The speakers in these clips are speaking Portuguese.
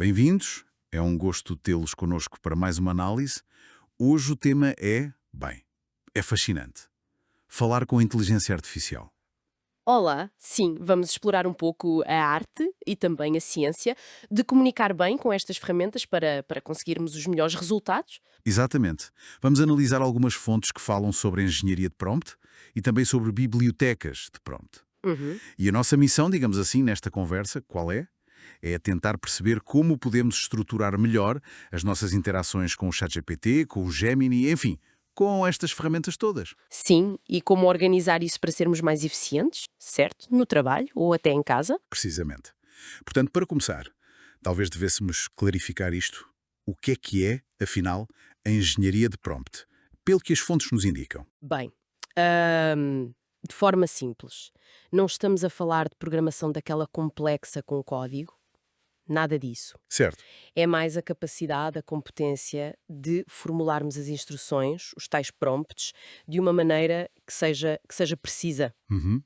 Bem-vindos, é um gosto tê-los connosco para mais uma análise. Hoje o tema é fascinante. Falar com a inteligência artificial. Olá, sim, vamos explorar um pouco a arte e também a ciência de comunicar bem com estas ferramentas para conseguirmos os melhores resultados. Exatamente. Vamos analisar algumas fontes que falam sobre a engenharia de prompt e também sobre bibliotecas de prompt. Uhum. E a nossa missão, digamos assim, nesta conversa, qual é? É tentar perceber como podemos estruturar melhor as nossas interações com o ChatGPT, com o Gemini, enfim, com estas ferramentas todas. Sim, e como organizar isso para sermos mais eficientes, certo? No trabalho ou até em casa? Precisamente. Portanto, para começar, talvez devêssemos clarificar isto. O que é, afinal, a engenharia de prompt? Pelo que as fontes nos indicam. Bem, ahm, de forma simples, não estamos a falar de programação daquela complexa com código, nada disso. Certo. É mais a capacidade, a competência de formularmos as instruções, os tais prompts, de uma maneira que seja precisa Uhum.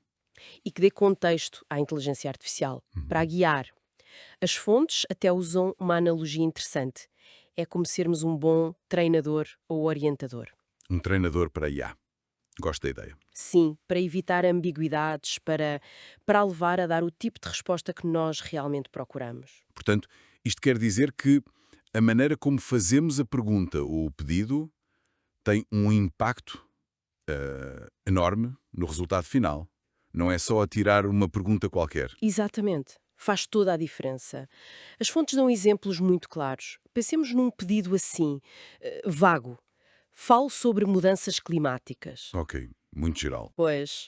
e que dê contexto à inteligência artificial, para a guiar. As fontes até usam uma analogia interessante. É como sermos um bom treinador ou orientador. Um treinador para IA. Gosto da ideia. Sim, para evitar ambiguidades, para a levar a dar o tipo de resposta que nós realmente procuramos. Portanto, isto quer dizer que a maneira como fazemos a pergunta ou o pedido tem um impacto enorme no resultado final. Não é só atirar uma pergunta qualquer. Exatamente. Faz toda a diferença. As fontes dão exemplos muito claros. Pensemos num pedido assim, vago. Falo sobre mudanças climáticas. Ok, muito geral. Pois,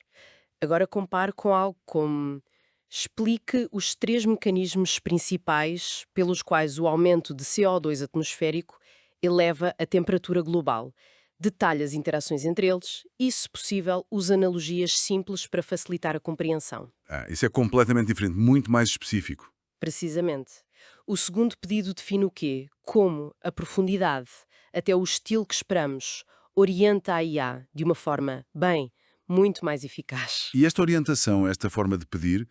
agora compare com algo como explique os três mecanismos principais pelos quais o aumento de CO2 atmosférico eleva a temperatura global. Detalhe as interações entre eles e, se possível, use analogias simples para facilitar a compreensão. Isso é completamente diferente, muito mais específico. Precisamente. O segundo pedido define o quê? Como a profundidade, até o estilo que esperamos, orienta a IA de uma forma, bem, muito mais eficaz. E esta orientação, esta forma de pedir,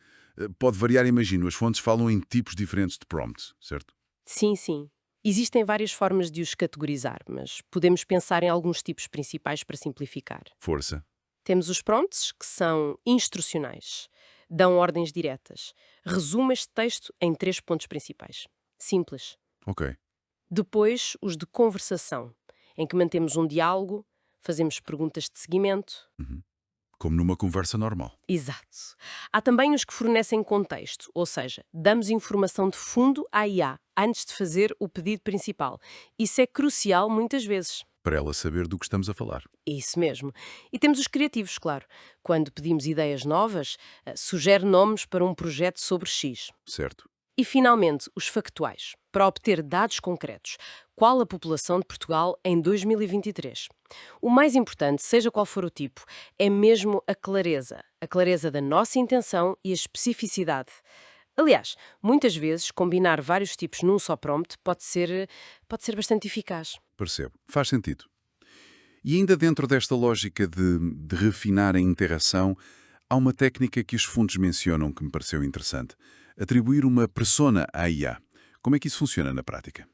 pode variar, imagino. As fontes falam em tipos diferentes de prompt, certo? Sim, sim. Existem várias formas de os categorizar, mas podemos pensar em alguns tipos principais para simplificar. Força. Temos os prompts, que são instrucionais. Dão ordens diretas. Resume este texto em três pontos principais. Simples. Ok. Depois, os de conversação, em que mantemos um diálogo, fazemos perguntas de seguimento. Uhum. Como numa conversa normal. Exato. Há também os que fornecem contexto, ou seja, damos informação de fundo à IA antes de fazer o pedido principal. Isso é crucial muitas vezes. Para ela saber do que estamos a falar. Isso mesmo. E temos os criativos, claro. Quando pedimos ideias novas, sugere nomes para um projeto sobre X. Certo. E, finalmente, os factuais, para obter dados concretos. Qual a população de Portugal em 2023? O mais importante, seja qual for o tipo, é mesmo a clareza. A clareza da nossa intenção e a especificidade. Aliás, muitas vezes, combinar vários tipos num só prompt pode ser bastante eficaz. Percebo. Faz sentido. E ainda dentro desta lógica de refinar a interação, há uma técnica que os fundos mencionam que me pareceu interessante. Atribuir uma persona à IA. Como é que isso funciona na prática?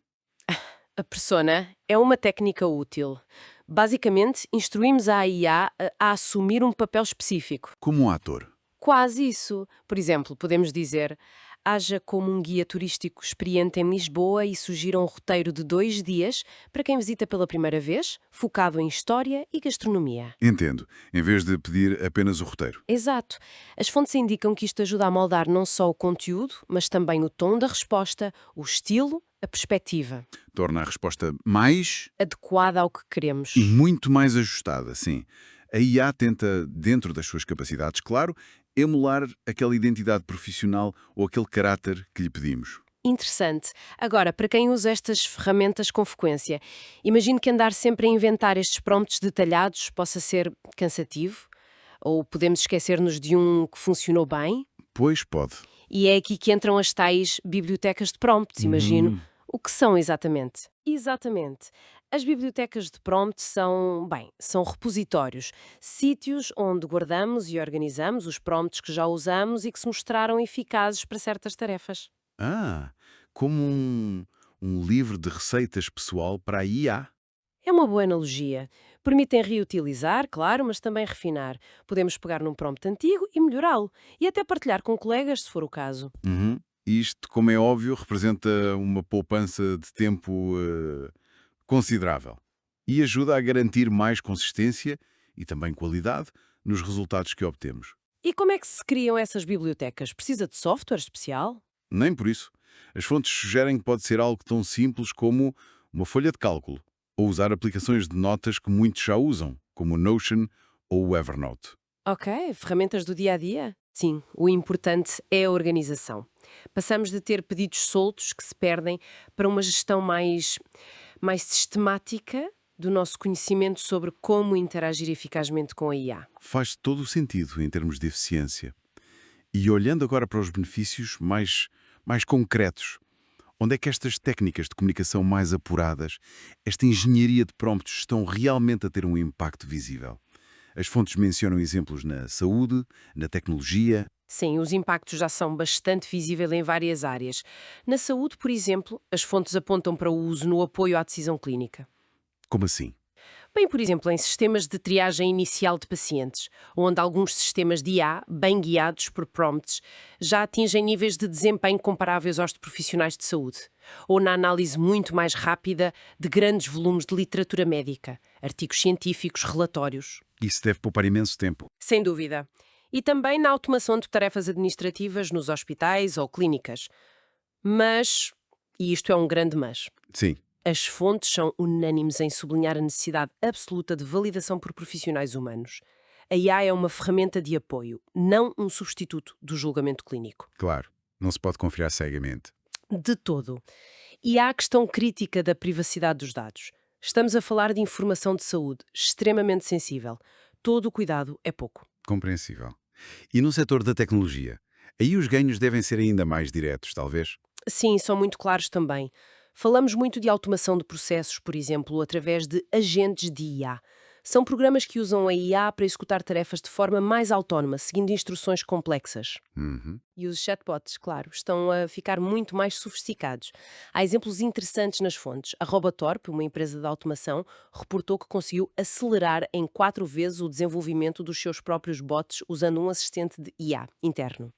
A persona é uma técnica útil. Basicamente, instruímos a IA a assumir um papel específico. Como um ator. Quase isso. Por exemplo, podemos dizer: haja como um guia turístico experiente em Lisboa e sugira um roteiro de 2 dias para quem visita pela primeira vez, focado em história e gastronomia. Entendo. Em vez de pedir apenas o roteiro. Exato. As fontes indicam que isto ajuda a moldar não só o conteúdo, mas também o tom da resposta, o estilo, a perspectiva, Torna a resposta mais adequada ao que queremos. e muito mais ajustada, sim. A IA tenta, dentro das suas capacidades, claro, emular aquela identidade profissional ou aquele caráter que lhe pedimos. Interessante. Agora, para quem usa estas ferramentas com frequência, imagino que andar sempre a inventar estes prompts detalhados possa ser cansativo, ou podemos esquecer-nos de um que funcionou bem, Pois pode. e é aqui que entram as tais bibliotecas de prompts, imagino. O que são exatamente? Exatamente. As bibliotecas de prompt são repositórios, sítios onde guardamos e organizamos os prompts que já usamos e que se mostraram eficazes para certas tarefas. Ah, como um livro de receitas pessoal para a IA. É uma boa analogia. Permitem reutilizar, claro, mas também refinar. Podemos pegar num prompt antigo e melhorá-lo. E até partilhar com colegas, se for o caso. Uhum. Isto, como é óbvio, representa uma poupança de tempo considerável e ajuda a garantir mais consistência e também qualidade nos resultados que obtemos. E como é que se criam essas bibliotecas? Precisa de software especial? Nem por isso. As fontes sugerem que pode ser algo tão simples como uma folha de cálculo ou usar aplicações de notas que muitos já usam, como o Notion ou o Evernote. Ok, ferramentas do dia a dia? Sim, o importante é a organização. Passamos de ter pedidos soltos que se perdem para uma gestão mais sistemática do nosso conhecimento sobre como interagir eficazmente com a IA. Faz todo o sentido em termos de eficiência. E olhando agora para os benefícios mais concretos, onde é que estas técnicas de comunicação mais apuradas, esta engenharia de prompts, estão realmente a ter um impacto visível? As fontes mencionam exemplos na saúde, na tecnologia. Sim, os impactos já são bastante visíveis em várias áreas. Na saúde, por exemplo, as fontes apontam para o uso no apoio à decisão clínica. Como assim? Bem, por exemplo, em sistemas de triagem inicial de pacientes, onde alguns sistemas de IA, bem guiados por prompts, já atingem níveis de desempenho comparáveis aos de profissionais de saúde. Ou na análise muito mais rápida de grandes volumes de literatura médica, artigos científicos, relatórios. Isso deve poupar imenso tempo. Sem dúvida. E também na automação de tarefas administrativas nos hospitais ou clínicas. Mas, e isto é um grande mas, Sim. as fontes são unânimes em sublinhar a necessidade absoluta de validação por profissionais humanos. A IA é uma ferramenta de apoio, não um substituto do julgamento clínico. Claro, não se pode confiar cegamente. De todo. E há a questão crítica da privacidade dos dados. Estamos a falar de informação de saúde extremamente sensível. Todo o cuidado é pouco. Compreensível. E no setor da tecnologia? Aí os ganhos devem ser ainda mais diretos, talvez? Sim, são muito claros também. Falamos muito de automação de processos, por exemplo, através de agentes de IA. São programas que usam a IA para executar tarefas de forma mais autónoma, seguindo instruções complexas. Uhum. E os chatbots, claro, estão a ficar muito mais sofisticados. Há exemplos interessantes nas fontes. A Robotorp, uma empresa de automação, reportou que conseguiu acelerar em 4 vezes o desenvolvimento dos seus próprios bots usando um assistente de IA interno.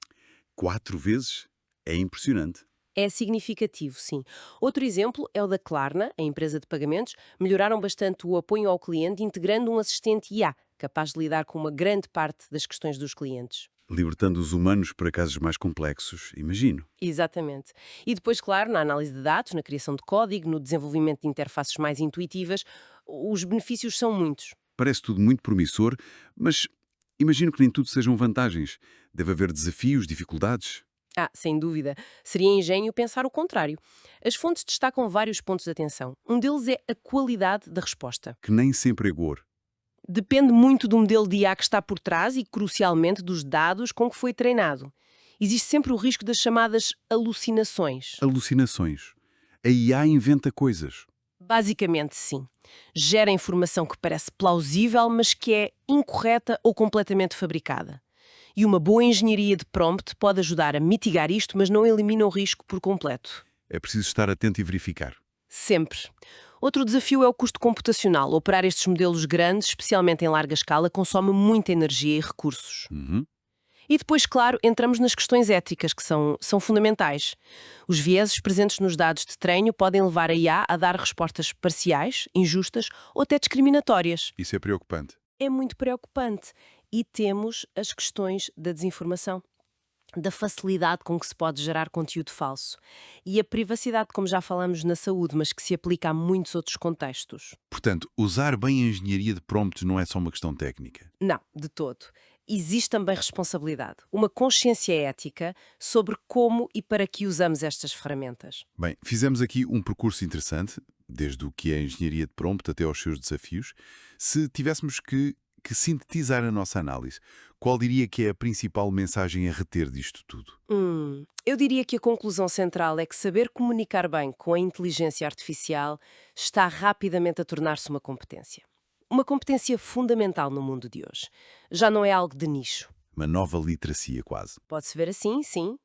4 vezes? É impressionante. É significativo, sim. Outro exemplo é o da Klarna, a empresa de pagamentos. Melhoraram bastante o apoio ao cliente integrando um assistente IA, capaz de lidar com uma grande parte das questões dos clientes. Libertando os humanos para casos mais complexos, imagino. Exatamente. E depois, claro, na análise de dados, na criação de código, no desenvolvimento de interfaces mais intuitivas, os benefícios são muitos. Parece tudo muito promissor, mas imagino que nem tudo sejam vantagens. Deve haver desafios, dificuldades. Ah, sem dúvida. Seria engenho pensar o contrário. As fontes destacam vários pontos de atenção. Um deles é a qualidade da resposta. Que nem sempre é gour. Depende muito do modelo de IA que está por trás e, crucialmente, dos dados com que foi treinado. Existe sempre o risco das chamadas alucinações. Alucinações. A IA inventa coisas. Basicamente, sim. Gera informação que parece plausível, mas que é incorreta ou completamente fabricada. E uma boa engenharia de prompt pode ajudar a mitigar isto, mas não elimina o risco por completo. É preciso estar atento e verificar. Sempre. Outro desafio é o custo computacional. Operar estes modelos grandes, especialmente em larga escala, consome muita energia e recursos. Uhum. E depois, claro, entramos nas questões éticas, que são fundamentais. Os vieses presentes nos dados de treino podem levar a IA a dar respostas parciais, injustas ou até discriminatórias. Isso é preocupante. É muito preocupante. E temos as questões da desinformação, da facilidade com que se pode gerar conteúdo falso e a privacidade, como já falamos na saúde, mas que se aplica a muitos outros contextos. Portanto, usar bem a engenharia de prompts não é só uma questão técnica. Não, de todo. Existe também responsabilidade, uma consciência ética sobre como e para que usamos estas ferramentas. Bem, fizemos aqui um percurso interessante, desde o que é a engenharia de prompt até aos seus desafios. Se tivéssemos que sintetizar a nossa análise, qual diria que é a principal mensagem a reter disto tudo? Eu diria que a conclusão central é que saber comunicar bem com a inteligência artificial está rapidamente a tornar-se uma competência. Uma competência fundamental no mundo de hoje. Já não é algo de nicho. Uma nova literacia, quase. Pode-se ver assim, sim.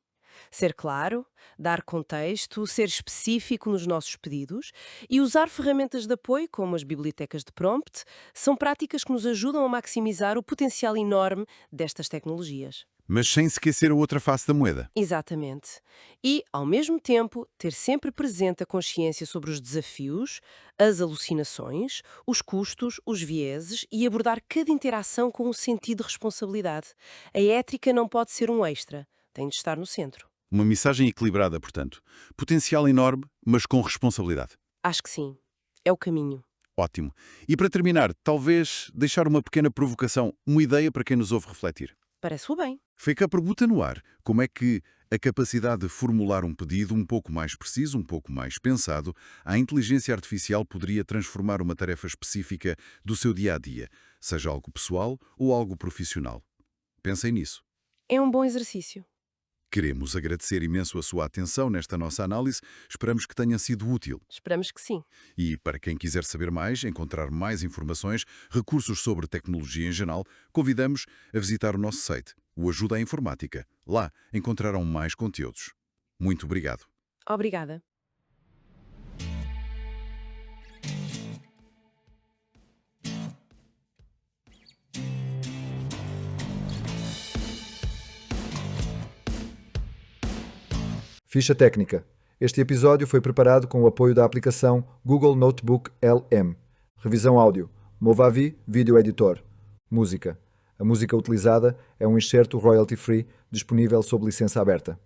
Ser claro, dar contexto, ser específico nos nossos pedidos e usar ferramentas de apoio, como as bibliotecas de prompt, são práticas que nos ajudam a maximizar o potencial enorme destas tecnologias. Mas sem esquecer a outra face da moeda. Exatamente. E, ao mesmo tempo, ter sempre presente a consciência sobre os desafios, as alucinações, os custos, os vieses e abordar cada interação com um sentido de responsabilidade. A ética não pode ser um extra, tem de estar no centro. Uma mensagem equilibrada, portanto. Potencial enorme, mas com responsabilidade. Acho que sim. É o caminho. Ótimo. E para terminar, talvez deixar uma pequena provocação, uma ideia para quem nos ouve refletir. Parece-o bem. Fica a pergunta no ar. Como é que a capacidade de formular um pedido um pouco mais preciso, um pouco mais pensado, a inteligência artificial poderia transformar uma tarefa específica do seu dia-a-dia, seja algo pessoal ou algo profissional? Pensem nisso. É um bom exercício. Queremos agradecer imenso a sua atenção nesta nossa análise. Esperamos que tenha sido útil. Esperamos que sim. E para quem quiser saber mais, encontrar mais informações, recursos sobre tecnologia em geral, convidamos a visitar o nosso site, o Ajuda à Informática. Lá encontrarão mais conteúdos. Muito obrigado. Obrigada. Ficha técnica. Este episódio foi preparado com o apoio da aplicação Google Notebook LM. Revisão áudio. Movavi Video Editor. Música. A música utilizada é um excerto royalty-free disponível sob licença aberta.